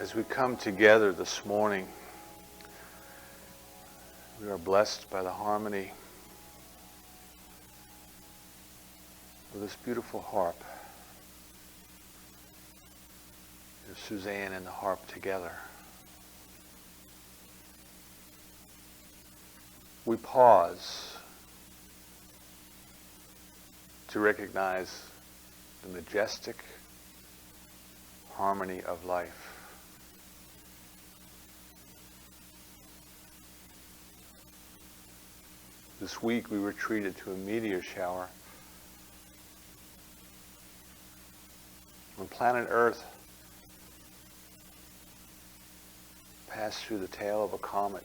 As we come together this morning, we are blessed by the harmony of this beautiful harp. There's Suzanne and the harp together. We pause to recognize the majestic harmony of life. This week we were treated to a meteor shower. When planet Earth passed through the tail of a comet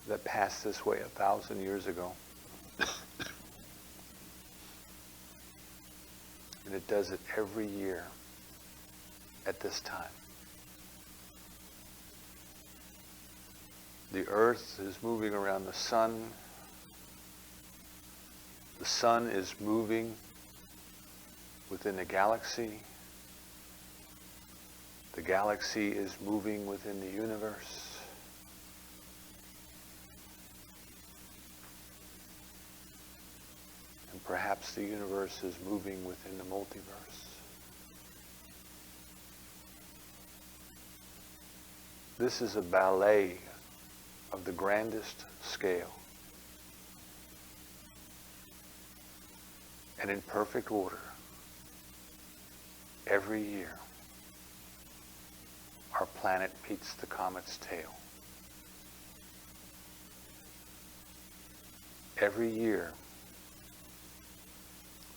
that passed this way 1,000 years ago, and it does it every year at this time. The Earth is moving around the sun. The sun is moving within the galaxy. The galaxy is moving within the universe. And perhaps the universe is moving within the multiverse. This is a ballet of the grandest scale, and in perfect order. Every year, our planet meets the comet's tail. Every year,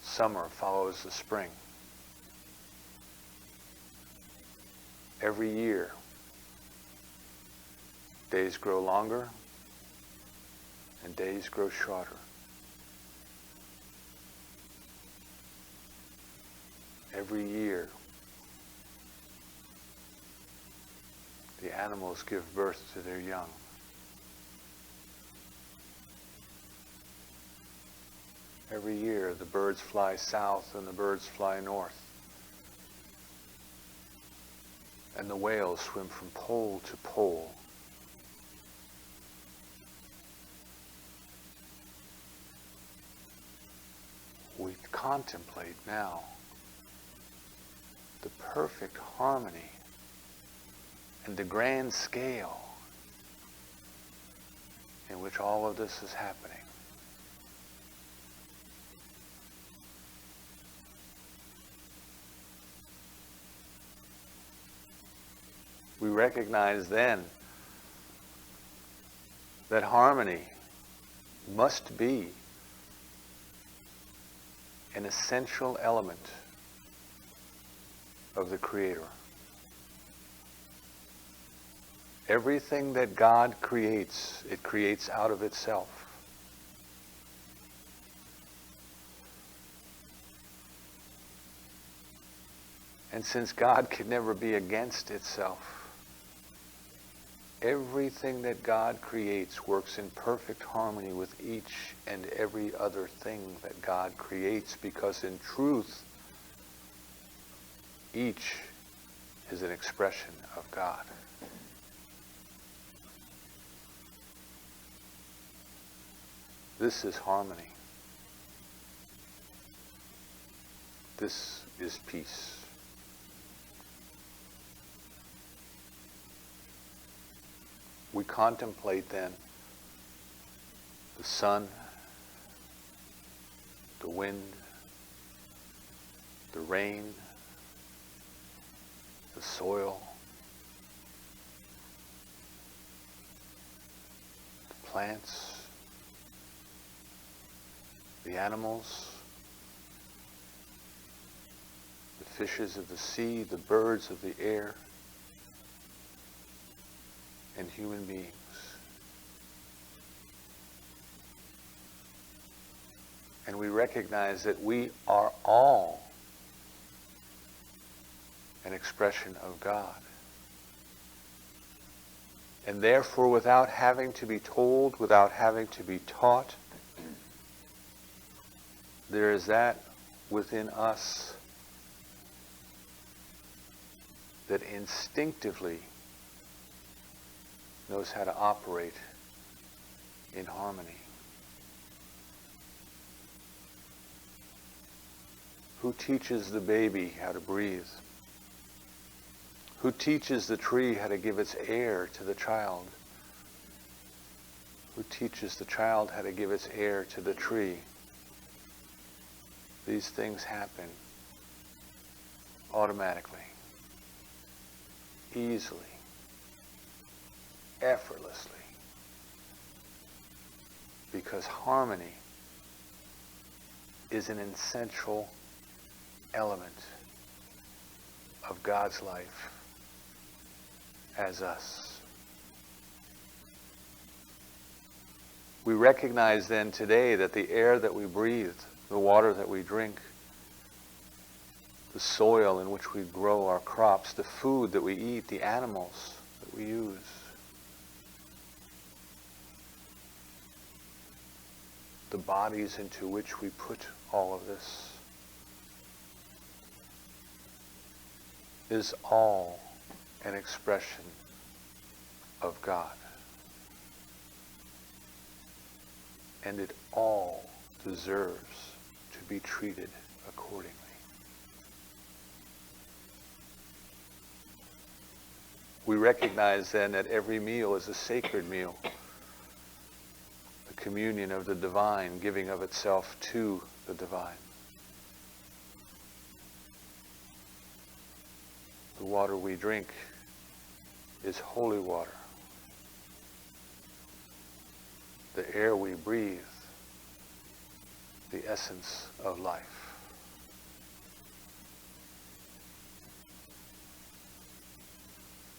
summer follows the spring. Every year, days grow longer and days grow shorter. Every year, the animals give birth to their young. Every year, the birds fly south and the birds fly north. And the whales swim from pole to pole. We contemplate now the perfect harmony and the grand scale in which all of this is happening. We recognize then that harmony must be an essential element of the Creator. Everything that God creates, it creates out of itself. And since God can never be against itself, everything that God creates works in perfect harmony with each and every other thing that God creates, because in truth, each is an expression of God. This is harmony. This is peace. We contemplate then the sun, the wind, the rain, the soil, the plants, the animals, the fishes of the sea, the birds of the air, and human beings. And we recognize that we are all an expression of God. And therefore, without having to be told, without having to be taught, there is that within us that instinctively knows how to operate in harmony? Who teaches the baby how to breathe? Who teaches the tree how to give its air to the child? Who teaches the child how to give its air to the tree? These things happen automatically, easily, effortlessly, because harmony is an essential element of God's life as us. We recognize then today that the air that we breathe, the water that we drink, the soil in which we grow our crops, the food that we eat, the animals that we use, the bodies into which we put all of this, is all an expression of God. And it all deserves to be treated accordingly. We recognize then that every meal is a sacred meal, the communion of the divine, giving of itself to the divine. The water we drink is holy water. The air we breathe, the essence of life.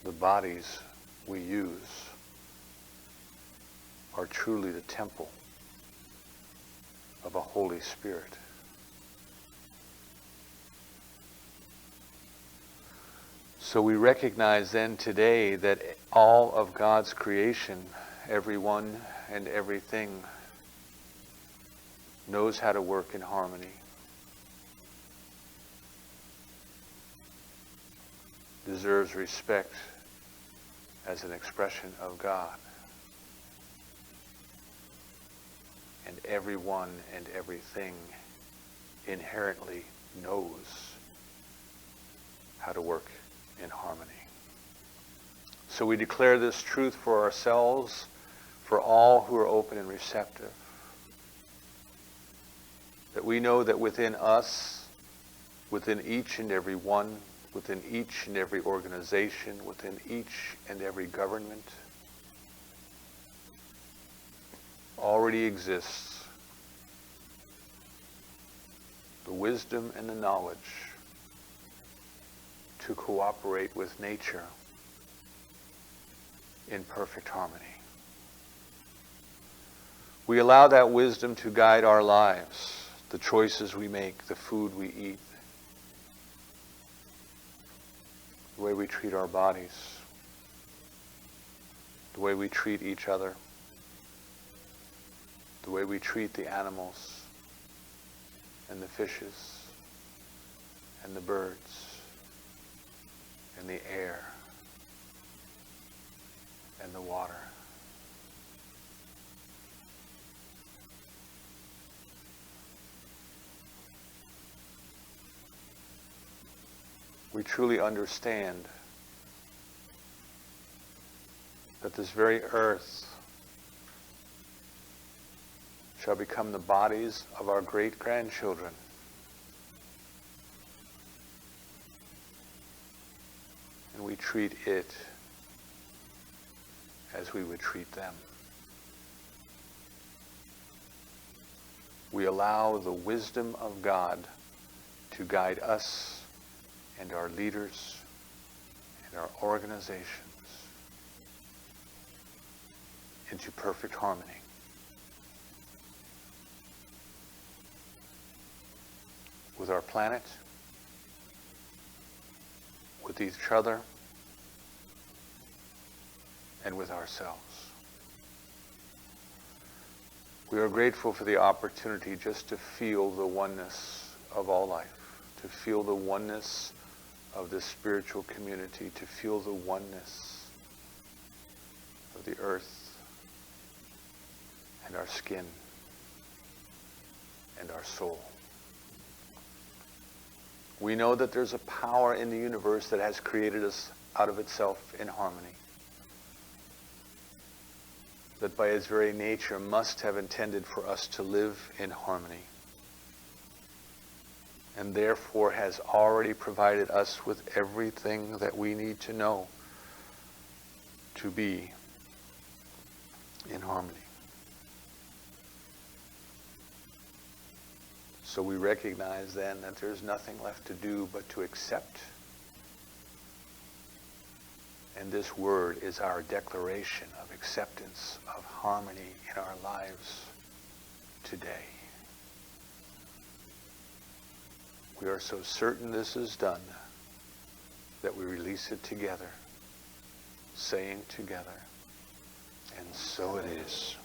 The bodies we use are truly the temple of a Holy Spirit. So we recognize then today that all of God's creation, everyone and everything, knows how to work in harmony. Deserves respect as an expression of God. And everyone and everything inherently knows how to work in harmony. So we declare this truth for ourselves, for all who are open and receptive. That we know that within us, within each and every one, within each and every organization, within each and every government, already exists the wisdom and the knowledge to cooperate with nature in perfect harmony. We allow that wisdom to guide our lives, the choices we make, the food we eat, the way we treat our bodies, the way we treat each other, the way we treat the animals and the fishes and the birds and the air and the water. We truly understand that this very earth shall become the bodies of our great-grandchildren. And we treat it as we would treat them. We allow the wisdom of God to guide us and our leaders and our organizations into perfect harmony. With our planet, with each other, and with ourselves. We are grateful for the opportunity just to feel the oneness of all life, to feel the oneness of this spiritual community to feel the oneness of the earth and our skin and our soul. We know that there's a power in the universe that has created us out of itself in harmony, that by its very nature must have intended for us to live in harmony, and therefore has already provided us with everything that we need to know to be in harmony. So we recognize then that there's nothing left to do but to accept. And this word is our declaration of acceptance of harmony in our lives today. We are so certain this is done that we release it together, saying together, and so it is.